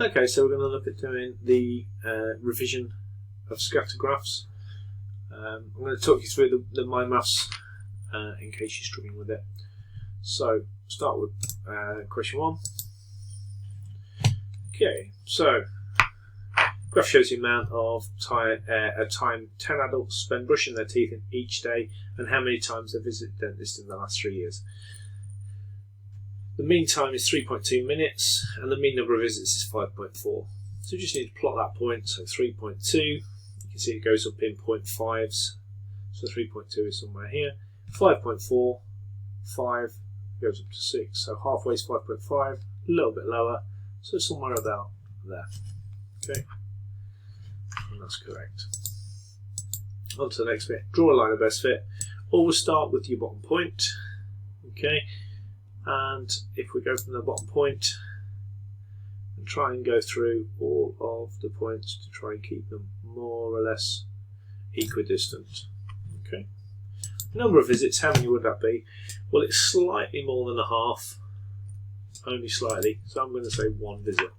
Okay, so we're going to look at doing the revision of scatter graphs. I'm going to talk you through the MyMaths in case you're struggling with it. So, start with question 1. Okay, so graph shows the amount of time 10 adults spend brushing their teeth each day and how many times they visit the dentist in the last 3 years. The mean time is 3.2 minutes and the mean number of visits is 5.4. So you just need to plot that point. So 3.2, you can see it goes up in 0.5s. So 3.2 is somewhere here. 5.4, 5 goes up to 6. So halfway is 5.5, a little bit lower. So somewhere about there. Okay, and that's correct. On to the next bit. Draw a line of best fit. Always start with your bottom point. Okay. And if we go from the bottom point and try and go through all of the points to try and keep them more or less equidistant. Okay. Number of visits, how many would that be? Well, it's slightly more than a half, only slightly, so I'm going to say 1 visit.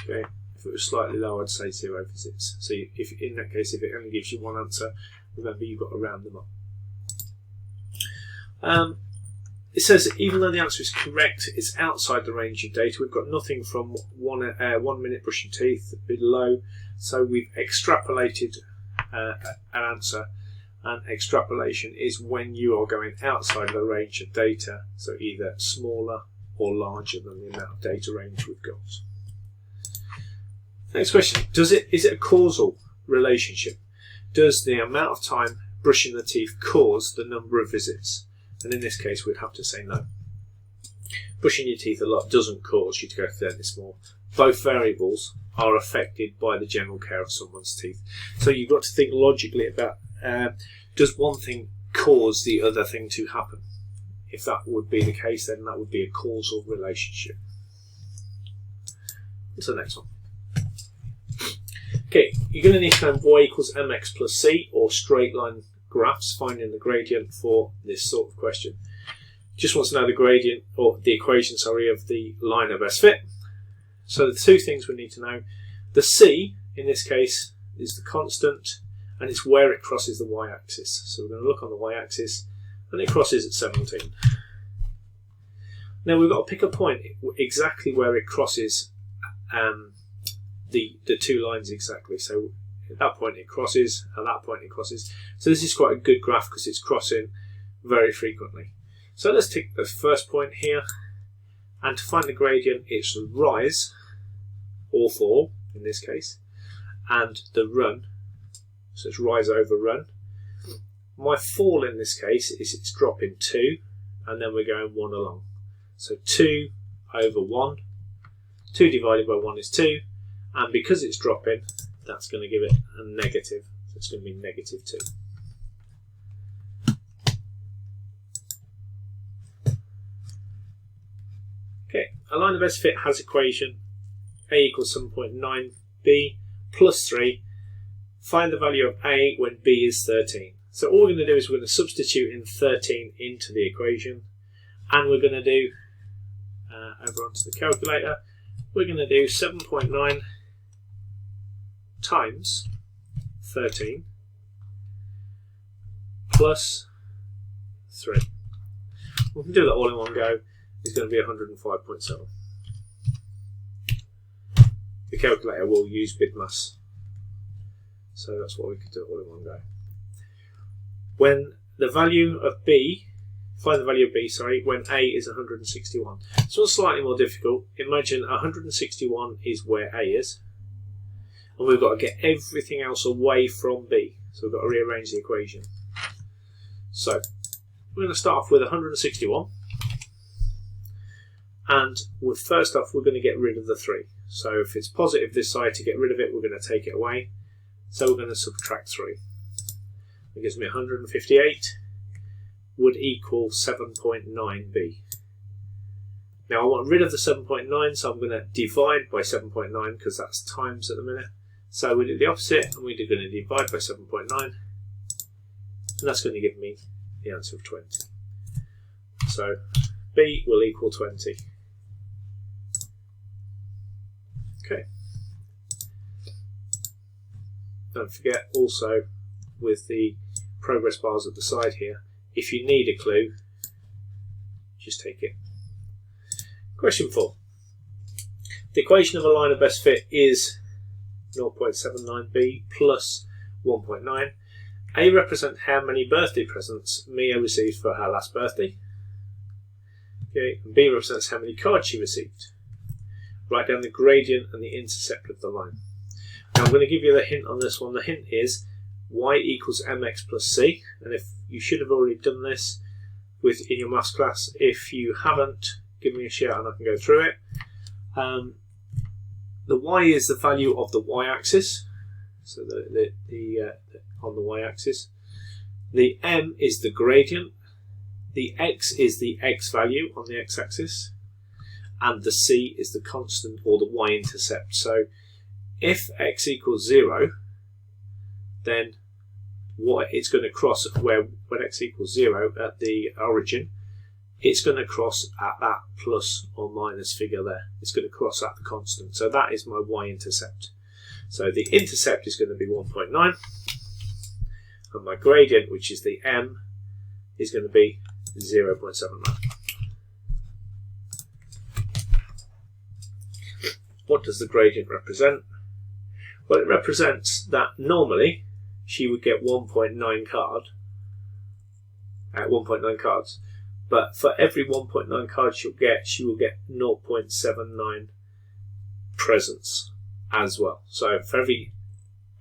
Okay. If it was slightly lower, I'd say 0 visits. So if in that case, if it only gives you one answer, remember you've got to round them up. It says even though the answer is correct, it's outside the range of data. We've got nothing from 1 minute brushing teeth below, so we've extrapolated an answer. And extrapolation is when you are going outside the range of data, so either smaller or larger than the amount of data range we've got. Next question: is it a causal relationship? Does the amount of time brushing the teeth cause the number of visits? And in this case, we'd have to say no. Brushing your teeth a lot doesn't cause you to go to the dentist more. Both variables are affected by the general care of someone's teeth. So you've got to think logically about, does one thing cause the other thing to happen? If that would be the case, then that would be a causal relationship. What's the next one? Okay, you're going to need to know y equals mx plus c, or straight line graphs, finding the gradient for this sort of question. Just wants to know the gradient, or the equation, sorry, of the line of best fit. So the two things we need to know: the c in this case is the constant, and it's where it crosses the y-axis. So we're going to look on the y-axis, and it crosses at 17. Now we've got to pick a point exactly where it crosses the two lines exactly. So at that point it crosses, at that point it crosses. So this is quite a good graph because it's crossing very frequently. So let's take the first point here, and to find the gradient, it's rise or fall in this case, and the run. So it's rise over run. My fall in this case is it's dropping 2, and then we're going 1 along. So 2 over 1. 2 divided by 1 is 2, and because it's dropping, that's going to give it a negative. So it's going to be negative 2. Okay, a line of best fit has equation a equals 7.9b plus 3. Find the value of a when b is 13. So all we're going to do is we're going to substitute in 13 into the equation, and we're going to do, over onto the calculator, we're going to do 7.9 times 13 plus 3. We can do that all in one go. It's going to be 105.7. The calculator will use BidMaths, so that's what we could do all in one go. When the value of b, find the value of b, sorry, when a is 161. So it's slightly more difficult. Imagine 161 is where a is, and we've got to get everything else away from b. So we've got to rearrange the equation. So we're going to start off with 161, and first off we're going to get rid of the 3. So if it's positive this side, to get rid of it we're going to take it away. So we're going to subtract 3. That gives me 158 would equal 7.9b. Now I want rid of the 7.9, so I'm going to divide by 7.9 because that's times at the minute. So we do the opposite, and we're going to divide by 7.9, and that's going to give me the answer of 20. So b will equal 20. Okay. Don't forget also with the progress bars at the side here, if you need a clue, just take it. Question 4. The equation of a line of best fit is 0.79b plus 1.9. A represents how many birthday presents Mia received for her last birthday. Okay, and B represents how many cards she received. Write down the gradient and the intercept of the line. Now I'm going to give you the hint on this one. The hint is y equals mx plus c, and if you should have already done this in your maths class. If you haven't, give me a shout and I can go through it. The y is the value of the y-axis, so on the y-axis. The m is the gradient. The x is the x value on the x-axis, and the c is the constant or the y-intercept. So if x equals 0, then what it's going to cross when x equals 0 at the origin, it's going to cross at that plus or minus figure there. It's going to cross at the constant. So that is my y-intercept. So the intercept is going to be 1.9, and my gradient, which is the m, is going to be 0.79. What does the gradient represent? Well, it represents that normally she would get 1.9 cards, but for every 1.9 cards she will get 0.79 presents as well. So for every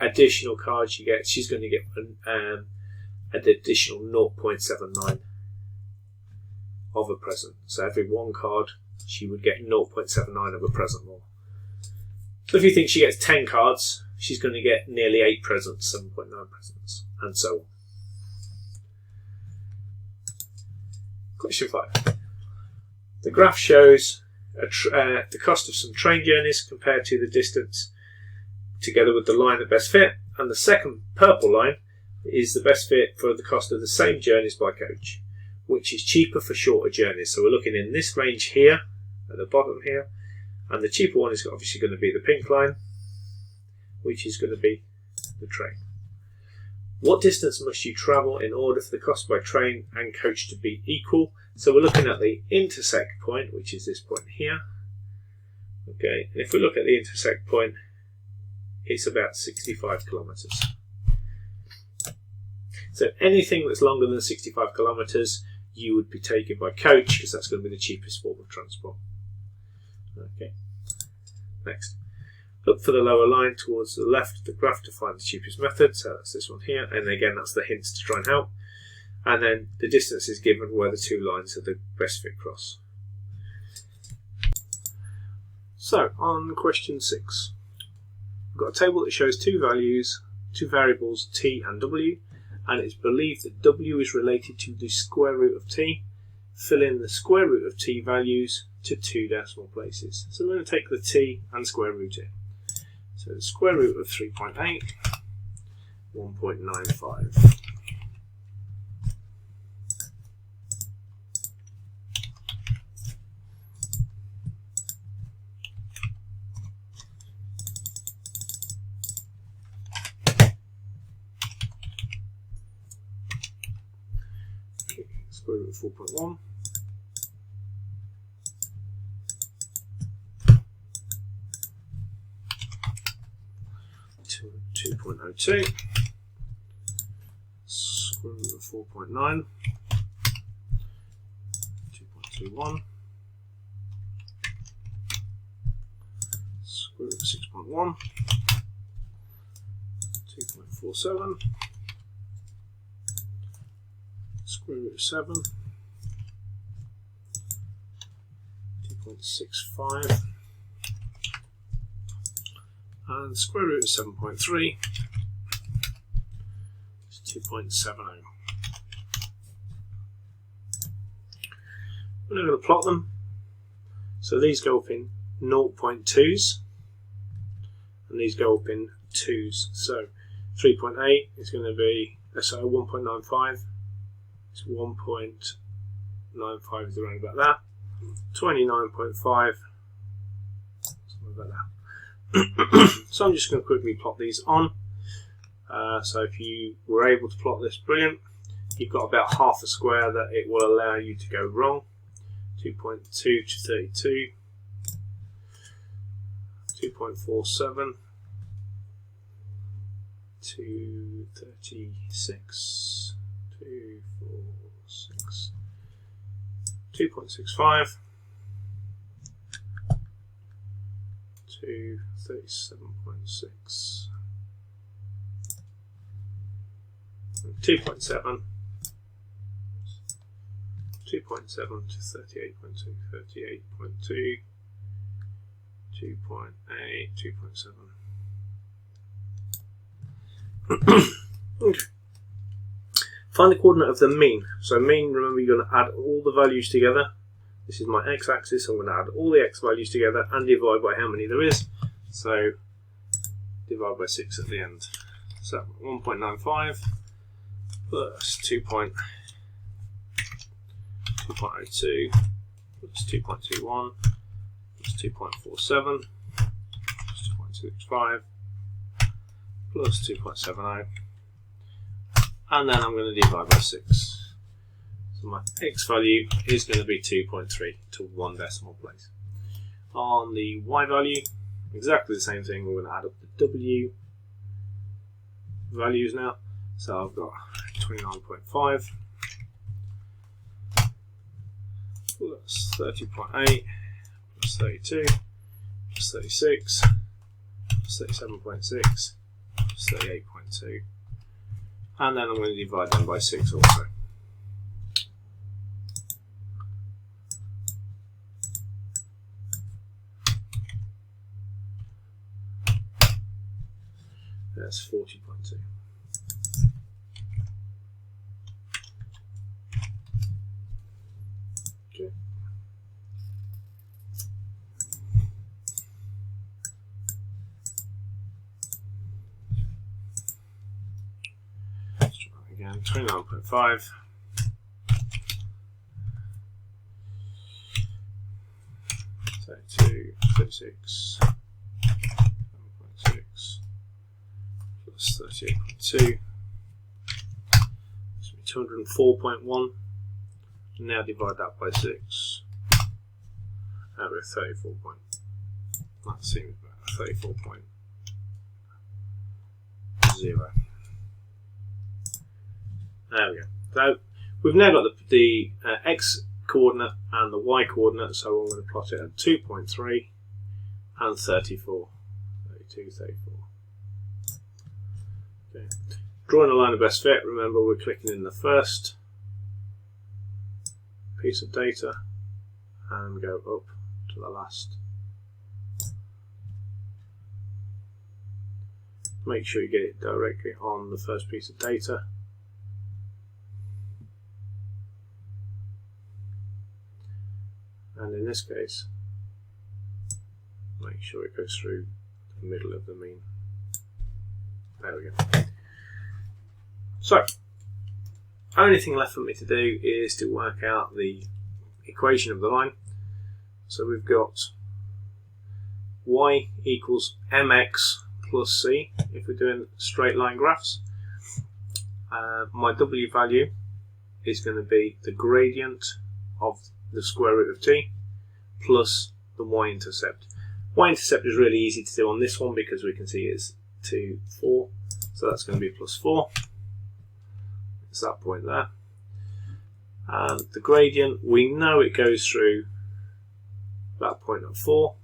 additional card she gets, she's going to get an additional 0.79 of a present. So every one card she would get 0.79 of a present more. So if you think she gets 10 cards, she's going to get nearly 8 presents, 7.9 presents, and so on. Question 5. The graph shows the cost of some train journeys compared to the distance together with the line of best fit, and the second purple line is the best fit for the cost of the same journeys by coach, which is cheaper for shorter journeys. So we're looking in this range here, at the bottom here, and the cheaper one is obviously going to be the pink line, which is going to be the train. What distance must you travel in order for the cost by train and coach to be equal? So we're looking at the intersect point, which is this point here. Okay, and if we look at the intersect point, it's about 65 kilometres. So anything that's longer than 65 kilometres, you would be taken by coach, because that's going to be the cheapest form of transport. Okay, next. Look for the lower line towards the left of the graph to find the cheapest method. So that's this one here. And again, that's the hints to try and help. And then the distance is given where the two lines are the best fit cross. So on question 6, we've got a table that shows two variables t and w, and it's believed that w is related to the square root of t. Fill in the square root of t values to 2 decimal places. So we're going to take the t and square root it. So the square root of 3.8, 1.95. Square root of 4.1. 2.02, square root of 4.9, 2.21, square root of 6.1, 2.47, square root of 7, 2.65, and square root of 7.3 is 2.70. We're now going to plot them. So these go up in 0.2s and these go up in 2s. So 3.8 is going to be, so 1.95 is 1.95 is around about that. 29.5, something like that. So I'm just going to quickly plot these on. So if you were able to plot this, brilliant. You've got about half a square that it will allow you to go wrong. 2.2 to 32, 2.47 to 36, 246, 2.65 to 37.6, 2.7, 2.7 to 38.2, 38.2, 2.8, 2.7. Okay. Find the coordinate of the mean. So mean, remember, you're going to add all the values together. This is my x-axis, so I'm going to add all the x values together and divide by how many there is. So divide by 6 at the end. So 1.95 plus 2.02 plus 2.21 plus 2.47 plus 2.65 plus 2.70, and then I'm going to divide by 6. So my x value is going to be 2.3 to 1 decimal place. On the y value, exactly the same thing. We're going to add up the w values now. So I've got 29.5 plus 30.8 plus 32 plus 36 plus 37.6 plus 38.2, and then I'm going to divide them by 6 also. That's 40.2. Okay. Let's try that again. 29.5. 32, 36, 7.6 plus 38.2. 204.1. Now divide that by 6. And we're 34 point. That seems better. 34.0. There we go. So we've now got the x coordinate and the y coordinate, so I'm going to plot it at 2.3 and 34. 32, 34. Okay. Drawing a line of best fit, remember we're clicking in the first piece of data and go up to the last. Make sure you get it directly on the first piece of data. And in this case, make sure it goes through the middle of the mean. There we go. So, only thing left for me to do is to work out the equation of the line. So we've got y equals mx plus c if we're doing straight line graphs. My w value is going to be the gradient of the square root of t plus the y-intercept. Y-intercept is really easy to do on this one because we can see it's 2, 4, so that's going to be plus 4. It's that point there. And the gradient, we know it goes through that point at 4.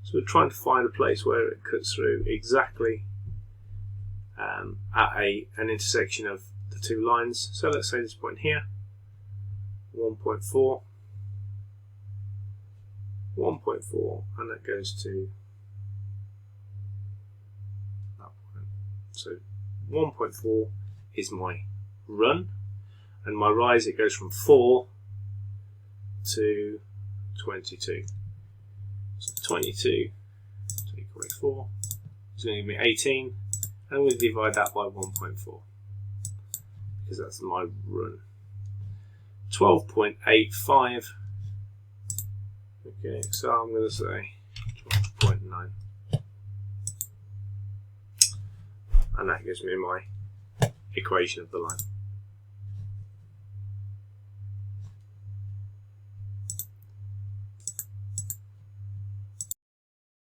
So we're trying to find a place where it cuts through exactly at an intersection of the two lines. So let's say this point here, 1.4, 1.4, and that goes to that point. So 1.4 is my run, and my rise, it goes from 4 to 22. So 22 take away 4 is going to give me 18, and we'll divide that by 1.4 because that's my run. 12.85. Okay, so I'm going to say 12.9. and that gives me my equation of the line.